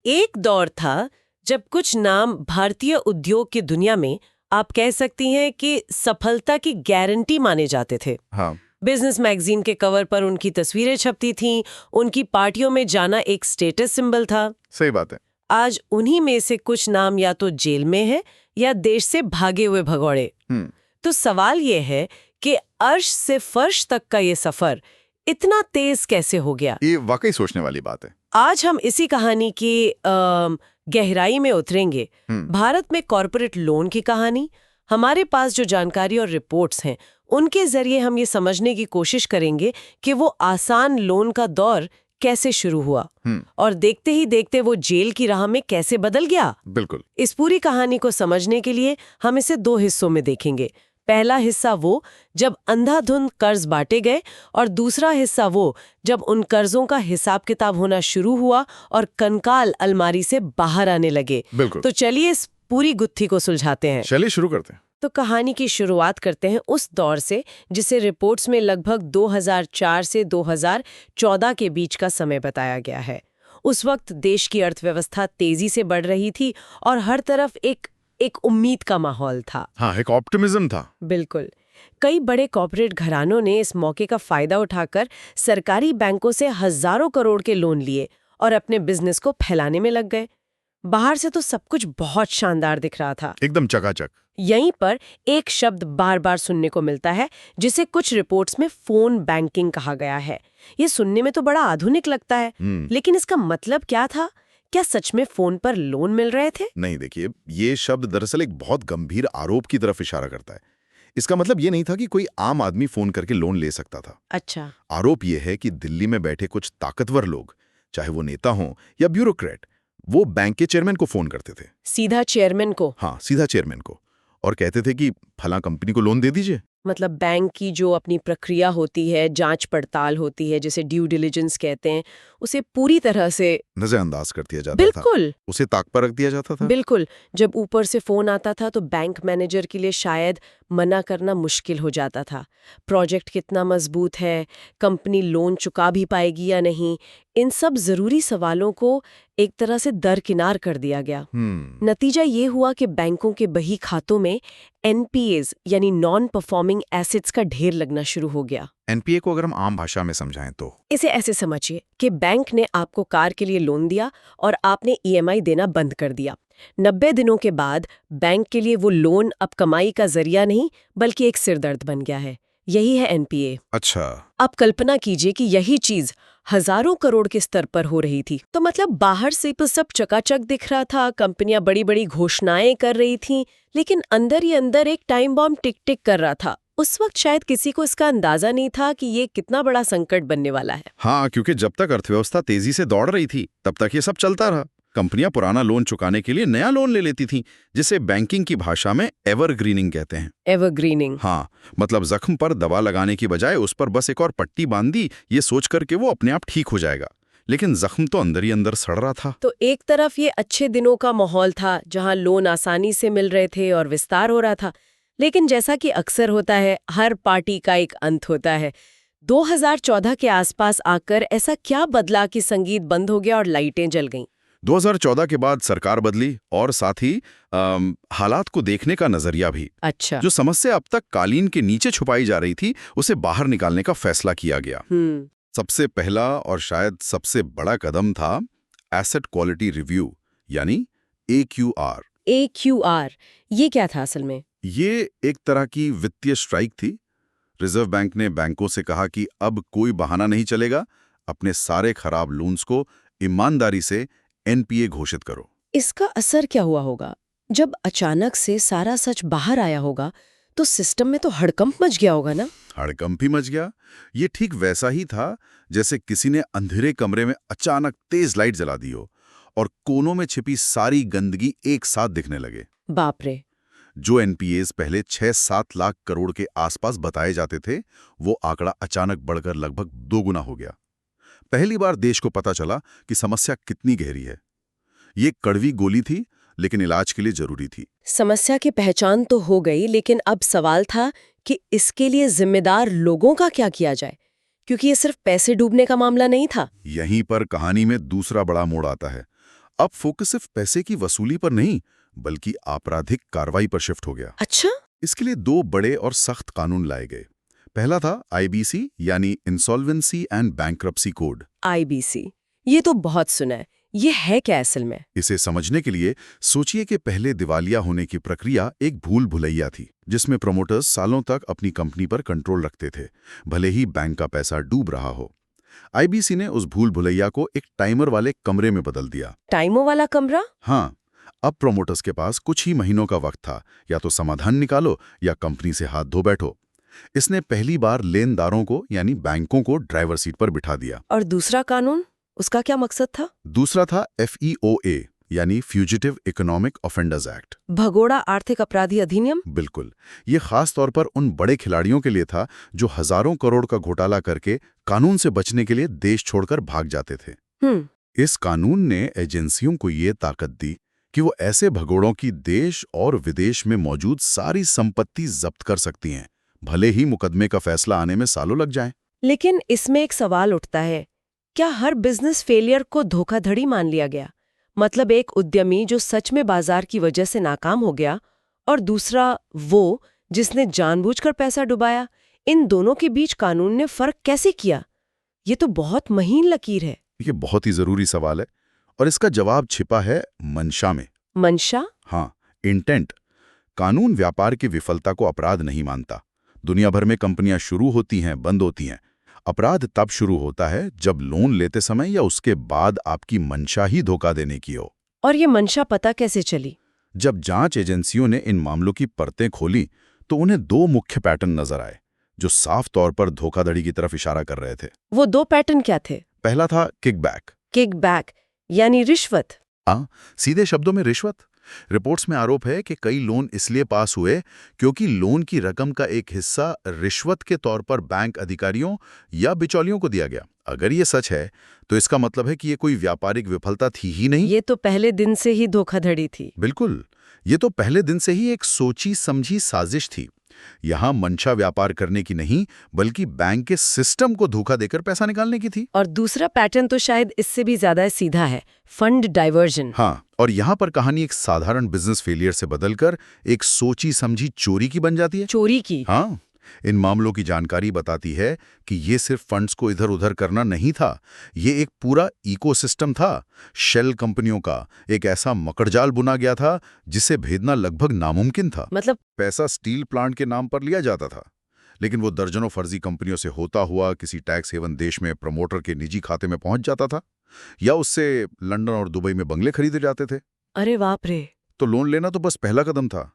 एक दौर था जब कुछ नाम भारतीय उद्योग की दुनिया में आप कह सकती हैं कि सफलता की गारंटी माने जाते थे। हाँ। बिजनेस मैगजीन के कवर पर उनकी तस्वीरें छपती थीं, उनकी पार्टियों में जाना एक स्टेटस सिंबल था। सही बात है। आज उन्हीं में से कुछ नाम या तो जेल में है या देश से भागे हुए भगौड़े। तो सवाल ये है कि अर्श से फर्श तक का ये सफर इतना तेज कैसे हो गया? ये वाकई सोचने वाली बात है। आज हम इसी कहानी की गहराई में उतरेंगे। भारत में कॉरपोरेट लोन की कहानी, हमारे पास जो जानकारी और रिपोर्ट्स हैं उनके जरिए हम ये समझने की कोशिश करेंगे कि वो आसान लोन का दौर कैसे शुरू हुआ और देखते ही देखते वो जेल की राह में कैसे बदल गया। बिल्कुल। इस पूरी कहानी को समझने के लिए हम इसे 2 हिस्सों में देखेंगे। पहला हिस्सा वो जब अंधाधुंध कर्ज बांटे गए और दूसरा हिस्सा वो जब उन कर्जों का हिसाब किताब होना शुरू हुआ और कंकाल अलमारी से बाहर आने लगे। बिल्कुल। तो चलिए इस पूरी गुत्थी को सुलझाते हैं। चलिए शुरू करते हैं। तो कहानी की शुरुआत करते हैं उस दौर से जिसे रिपोर्ट्स में लगभग 2004 से 2014 के बीच का समय बताया गया है। उस वक्त देश की अर्थव्यवस्था तेजी से बढ़ रही थी और हर तरफ एक उम्मीद का माहौल था। हाँ, एक ऑप्टिमिज्म था। बिल्कुल। कई बड़े कॉर्पोरेट घरानों ने इस मौके का फायदा उठाकर सरकारी बैंकों से हजारों करोड़ के लोन लिए और अपने बिजनेस को फैलाने में लग गए। बाहर से तो सब कुछ बहुत शानदार दिख रहा था, एकदम चकाचक। यहीं पर एक शब्द बार बार सुनने को मिलता है जिसे कुछ रिपोर्ट्स में फोन बैंकिंग कहा गया है। ये सुनने में तो बड़ा आधुनिक लगता है, लेकिन इसका मतलब क्या था? क्या सच में फोन पर लोन मिल रहे थे? नहीं, देखिए, ये शब्द दरअसल एक बहुत गंभीर आरोप की तरफ इशारा करता है। इसका मतलब ये नहीं था कि कोई आम आदमी फोन करके लोन ले सकता था। अच्छा। आरोप ये है कि दिल्ली में बैठे कुछ ताकतवर लोग, चाहे वो नेता हों या ब्यूरोक्रेट, वो बैंक के चेयरमैन को फोन करते थे। सीधा चेयरमैन को? हाँ, सीधा चेयरमैन को, और कहते थे कि फला कंपनी को लोन दे दीजिए। मतलब बैंक की जो अपनी प्रक्रिया होती है, जांच पड़ताल होती है, जिसे ड्यू डिलिजेंस कहते हैं, उसे पूरी तरह से नजरअंदाज कर दिया जाता था। बिल्कुल। उसे ताक पर रख दिया जाता था। बिल्कुल। जब ऊपर से फोन आता था तो बैंक मैनेजर के लिए शायद मना करना मुश्किल हो जाता था। प्रोजेक्ट कितना मजबूत है, कंपनी लोन चुका भी पाएगी या नहीं, इन सब जरूरी सवालों को एक तरह से दरकिनार कर दिया गया। नतीजा ये हुआ कि बैंकों के बही खातों में एनपीएज यानी नॉन परफॉर्मिंग एसेट्स का ढेर लगना शुरू हो गया। एनपीए को अगर हम आम भाषा में समझाएं तो इसे ऐसे समझिए कि बैंक ने आपको कार के लिए लोन दिया और आपने ईएमआई देना बंद कर दिया। 90 दिनों के बाद बैंक के लिए वो लोन अब कमाई का जरिया नहीं बल्कि एक सिरदर्द बन गया है। यही है एनपीए। अच्छा। अब कल्पना कीजिए कि यही चीज हजारों करोड़ के स्तर पर हो रही थी। तो मतलब बाहर से तो सब चकाचक दिख रहा था, कंपनियां बड़ी बड़ी घोषणाएं कर रही थीं, लेकिन अंदर ही अंदर एक टाइम बॉम्ब टिक टिक कर रहा था। उस वक्त शायद किसी को इसका अंदाजा नहीं था कि ये कितना बड़ा संकट बनने वाला है। हाँ, क्योंकि जब तक अर्थव्यवस्था तेजी से दौड़ रही थी तब तक ये सब चलता रहा। कंपनियां पुराना लोन चुकाने के लिए नया लोन ले लेती थीं, जिसे बैंकिंग की भाषा में एवरग्रीनिंग कहते हैं। एवरग्रीनिंग? हाँ, मतलब जख्म पर दवा लगाने की बजाय उस पर बस एक और पट्टी बांध दी, ये सोच करके वो अपने आप ठीक हो जाएगा, लेकिन जख्म तो अंदर ही अंदर सड़ रहा था। तो एक तरफ ये अच्छे दिनों का माहौल था जहां लोन आसानी से मिल रहे थे और विस्तार हो रहा था, लेकिन जैसा कि अक्सर होता है, हर पार्टी का एक अंत होता है। 2014 के आसपास आकर ऐसा क्या बदला कि संगीत बंद हो गया और लाइटें जल गईं? 2014 के बाद सरकार बदली और साथ ही हालात को देखने का नजरिया भी। अच्छा। जो समस्या अब तक कालीन के नीचे छुपाई जा रही थी, उसे बाहर निकालने का फैसला किया गया। सबसे पहला और शायद सबसे बड़ा कदम था एसेट क्वालिटी रिव्यू, यानी AQR। AQR, ये क्या था असल में? ये एक तरह की वित्तीय स्ट्राइक थी। रिजर्व बैंक ने बैंकों से कहा कि अब कोई बहाना नहीं चलेगा, अपने सारे खराब लोन्स को ईमानदारी से एनपीए घोषित करो। इसका असर क्या हुआ होगा? जब अचानक से सारा सच बाहर आया होगा तो सिस्टम में तो हड़कंप मच गया होगा ना? हड़कंप ही मच गया। ये ठीक वैसा ही था जैसे किसी ने अंधेरे कमरे में अचानक तेज लाइट जला दी हो और कोनों में छिपी सारी गंदगी एक साथ दिखने लगे। बाप रे। जो एनपीएस पहले 6-7 लाख करोड़ के आसपास बताए जाते थे, वो आंकड़ा अचानक बढ़कर लगभग 2 गुना हो गया। पहली बार देश को पता चला कि समस्या कितनी गहरी है। ये कड़वी गोली थी, लेकिन इलाज के लिए जरूरी थी। समस्या की पहचान तो हो गई, लेकिन अब सवाल था कि इसके लिए जिम्मेदार लोगों का क्या किया जाए, क्योंकि ये सिर्फ पैसे डूबने का मामला नहीं था। यहीं पर कहानी में दूसरा बड़ा मोड़ आता है। अब फोकस सिर्फ पैसे की वसूली पर नहीं बल्कि आपराधिक कार्रवाई पर शिफ्ट हो गया। अच्छा। इसके लिए दो बड़े और सख्त कानून लाए गए। पहला था आईबीसी यानी insolvency and bankruptcy code. IBC, ये तो बहुत सुना है। ये है क्या असल में? इसे समझने के लिए सोचिए कि पहले दिवालिया होने की प्रक्रिया एक भूल भुलैया थी जिसमें प्रमोटर्स सालों तक अपनी कंपनी पर कंट्रोल रखते थे, भले ही बैंक का पैसा डूब रहा हो। आईबीसी ने उस भूल भुलैया को एक टाइमर वाले कमरे में बदल दिया। टाइमो वाला कमरा? हाँ, अब प्रमोटर्स के पास कुछ ही महीनों का वक्त था, या तो समाधान निकालो या कंपनी से हाथ धो बैठो। इसने पहली बार लेनदारों को यानी बैंकों को ड्राइवर सीट पर बिठा दिया। और दूसरा कानून, उसका क्या मकसद था? दूसरा था FEOA यानी फ्यूजिटिव इकोनॉमिक ऑफेंडर्स एक्ट। भगोड़ा आर्थिक अपराधी अधिनियम? बिल्कुल, ये खास तौर पर उन बड़े खिलाड़ियों के लिए था जो हजारों करोड़ का घोटाला करके कानून से बचने के लिए देश छोड़कर भाग जाते थे। इस कानून ने एजेंसियों को ये ताकत दी कि वो ऐसे भगोड़ों की देश और विदेश में मौजूद सारी संपत्ति जब्त कर सकती हैं, भले ही मुकदमे का फैसला आने में सालों लग जाएं। लेकिन इसमें एक सवाल उठता है, क्या हर बिजनेस फेलियर को धोखाधड़ी मान लिया गया? मतलब एक उद्यमी जो सच में बाजार की वजह से नाकाम हो गया और दूसरा वो जिसने जानबूझकर पैसा डुबाया, इन दोनों के बीच कानून ने फर्क कैसे किया? ये तो बहुत महीन लकीर है। ये बहुत ही जरूरी सवाल है और इसका जवाब छिपा है मंशा में। मंशा? हाँ, इंटेंट। कानून व्यापार की विफलता को अपराध नहीं मानता। दुनिया भर में कंपनियां शुरू होती हैं, बंद होती हैं। अपराध तब शुरू होता है जब लोन लेते समय या उसके बाद आपकी मंशा ही धोखा देने की हो। और ये मंशा पता कैसे चली? जब जांच एजेंसियों ने इन मामलों की परतें खोली तो उन्हें दो मुख्य पैटर्न नजर आए जो साफ तौर पर धोखाधड़ी की तरफ इशारा कर रहे थे। वो दो पैटर्न क्या थे? पहला था किकबैक। किकबैक यानी रिश्वत? सीधे शब्दों में रिश्वत। रिपोर्ट्स में आरोप है कि कई लोन इसलिए पास हुए क्योंकि लोन की रकम का एक हिस्सा रिश्वत के तौर पर बैंक अधिकारियों या बिचौलियों को दिया गया। अगर ये सच है तो इसका मतलब है कि ये कोई व्यापारिक विफलता थी ही नहीं। ये तो पहले दिन से ही धोखाधड़ी थी। बिल्कुल, ये तो पहले दिन से ही एक सोची समझी साजिश थी। यहाँ मंशा व्यापार करने की नहीं बल्कि बैंक के सिस्टम को धोखा देकर पैसा निकालने की थी। और दूसरा पैटर्न तो शायद इससे भी ज्यादा सीधा है, फंड डाइवर्जन। हाँ, और यहाँ पर कहानी एक साधारण बिजनेस फेलियर से बदलकर एक सोची समझी चोरी की बन जाती है। चोरी की? हाँ, इन मामलों की जानकारी बताती है कि ये सिर्फ फंड्स को इधर उधर करना नहीं था, ये एक पूरा इकोसिस्टम था। शेल कंपनियों का एक ऐसा मकड़जाल बुना गया था जिसे भेदना लगभग नामुमकिन था। मतलब? पैसा स्टील प्लांट के नाम पर लिया जाता था, लेकिन वो दर्जनों फर्जी कंपनियों से होता हुआ किसी टैक्स हेवन देश में प्रमोटर के निजी खाते में पहुंच जाता था, या उससे लंदन और दुबई में बंगले खरीदे जाते थे। अरे बाप रे! तो लोन लेना तो बस पहला कदम था।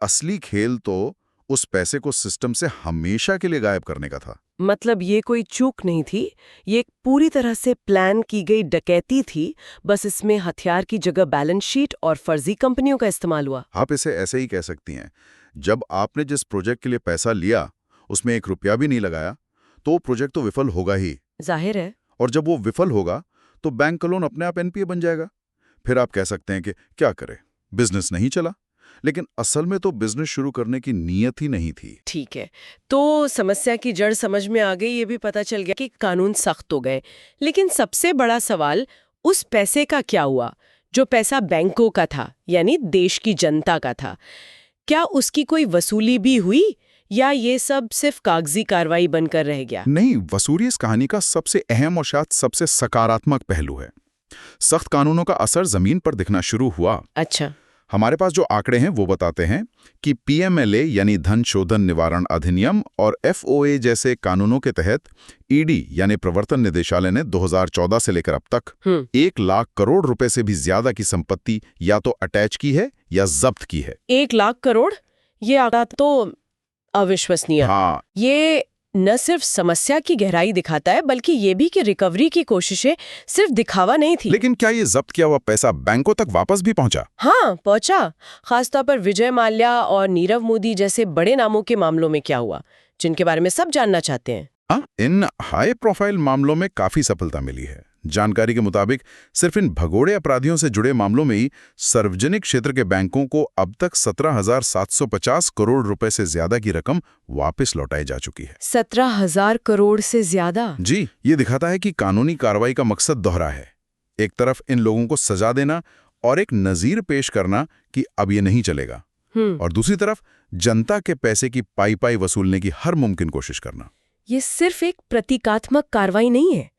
असली खेल तो उस पैसे को सिस्टम से हमेशा के लिए गायब करने का था। मतलब ये कोई चूक नहीं थी, ये एक पूरी तरह से प्लान की गई डकैती थी, बस इसमें हथियार की जगह बैलेंस शीट और फर्जी कंपनियों का इस्तेमाल हुआ। आप इसे ऐसे ही कह सकती हैं, जब आपने जिस प्रोजेक्ट के लिए पैसा लिया उसमें एक रुपया भी नहीं लगाया तो वो प्रोजेक्ट तो विफल होगा ही। जाहिर है। और जब वो विफल होगा तो बैंक का लोन अपने आप NPA बन जाएगा। फिर आप कह सकते हैं कि क्या करें, बिजनेस नहीं चला, लेकिन असल में तो बिजनेस शुरू करने की नीयत ही नहीं थी। ठीक है, तो समस्या की जड़ समझ में आ गई, ये भी पता चल गया कि कानून सख्त हो गए। लेकिन सबसे बड़ा सवाल उस पैसे का क्या हुआ जो पैसा बैंकों का था, यानी देश की जनता का था। क्या उसकी कोई वसूली भी हुई या ये सब सिर्फ कागजी कार्रवाई बनकर रह गया? नहीं, वसूली इस कहानी का सबसे अहम और शायद सबसे सकारात्मक पहलू है। सख्त कानूनों का असर जमीन पर दिखना शुरू हुआ। अच्छा। हमारे पास जो आंकड़े हैं वो बताते हैं कि PMLA यानी धन शोधन निवारण अधिनियम और FOA जैसे कानूनों के तहत ED यानी प्रवर्तन निदेशालय ने 2014 से लेकर अब तक 1 लाख करोड़ रुपए से भी ज्यादा की संपत्ति या तो अटैच की है या जब्त की है। 1 लाख करोड़? ये आंकड़ा तो अविश्वसनीय। हाँ, ये न सिर्फ समस्या की गहराई दिखाता है बल्कि ये भी कि रिकवरी की कोशिशें सिर्फ दिखावा नहीं थी। लेकिन क्या ये जब्त किया हुआ पैसा बैंकों तक वापस भी पहुंचा? हाँ, पहुंचा। खासतौर पर विजय माल्या और नीरव मोदी जैसे बड़े नामों के मामलों में क्या हुआ, जिनके बारे में सब जानना चाहते हैं। इन हाई प्रोफाइल मामलों में काफी सफलता मिली है। जानकारी के मुताबिक सिर्फ इन भगोड़े अपराधियों से जुड़े मामलों में ही सार्वजनिक क्षेत्र के बैंकों को अब तक 17,750 करोड़ रुपए से ज्यादा की रकम वापस लौटाई जा चुकी है। 17,000 करोड़ से ज्यादा? जी, ये दिखाता है कि कानूनी कार्रवाई का मकसद दोहरा है। एक तरफ इन लोगों को सजा देना और एक नज़ीर पेश करना कि अब ये नहीं चलेगा, और दूसरी तरफ जनता के पैसे की पाई पाई वसूलने की हर मुमकिन कोशिश करना। ये सिर्फ एक प्रतीकात्मक कार्रवाई नहीं है,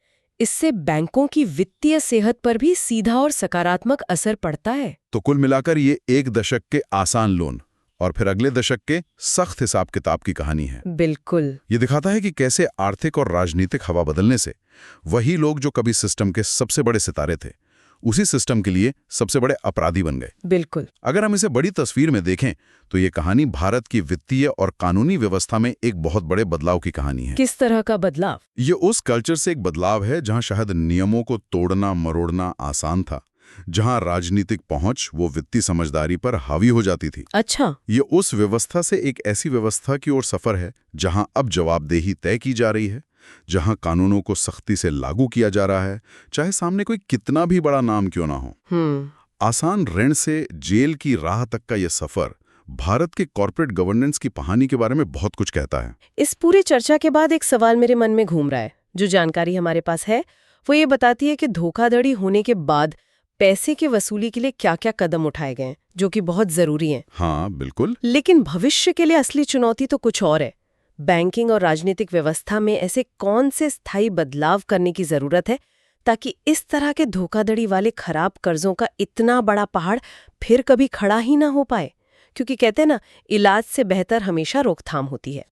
इससे बैंकों की वित्तीय सेहत पर भी सीधा और सकारात्मक असर पड़ता है। तो कुल मिलाकर ये एक दशक के आसान लोन और फिर अगले दशक के सख्त हिसाब किताब की कहानी है। बिल्कुल। ये दिखाता है कि कैसे आर्थिक और राजनीतिक हवा बदलने से वही लोग जो कभी सिस्टम के सबसे बड़े सितारे थे, उसी सिस्टम के लिए सबसे बड़े अपराधी बन गए। बिल्कुल। अगर हम इसे बड़ी तस्वीर में देखें तो ये कहानी भारत की वित्तीय और कानूनी व्यवस्था में एक बहुत बड़े बदलाव की कहानी है। किस तरह का बदलाव? ये उस कल्चर से एक बदलाव है जहां शायद नियमों को तोड़ना मरोड़ना आसान था, जहां राजनीतिक पहुंच वो वित्तीय समझदारी पर हावी हो जाती थी। अच्छा। ये उस व्यवस्था से एक ऐसी व्यवस्था की ओर सफर है जहां अब जवाबदेही तय की जा रही है, जहां कानूनों को सख्ती से लागू किया जा रहा है, चाहे सामने कोई कितना भी बड़ा नाम क्यों ना हो। आसान ऋण से जेल की राह तक का यह सफर भारत के कॉर्पोरेट गवर्नेंस की कहानी के बारे में बहुत कुछ कहता है। इस पूरी चर्चा के बाद एक सवाल मेरे मन में घूम रहा है। जो जानकारी हमारे पास है वो ये बताती है कि धोखाधड़ी होने के बाद पैसे की वसूली के लिए क्या-क्या कदम उठाए गए हैं, जो कि बहुत जरूरी हैं। हाँ, बिल्कुल। लेकिन भविष्य के लिए असली चुनौती तो कुछ और है। बैंकिंग और राजनीतिक व्यवस्था में ऐसे कौन से स्थायी बदलाव करने की जरूरत है ताकि इस तरह के धोखाधड़ी वाले खराब कर्जों का इतना बड़ा पहाड़ फिर कभी खड़ा ही ना हो पाए? क्योंकि कहते हैं ना, इलाज से बेहतर हमेशा रोकथाम होती है।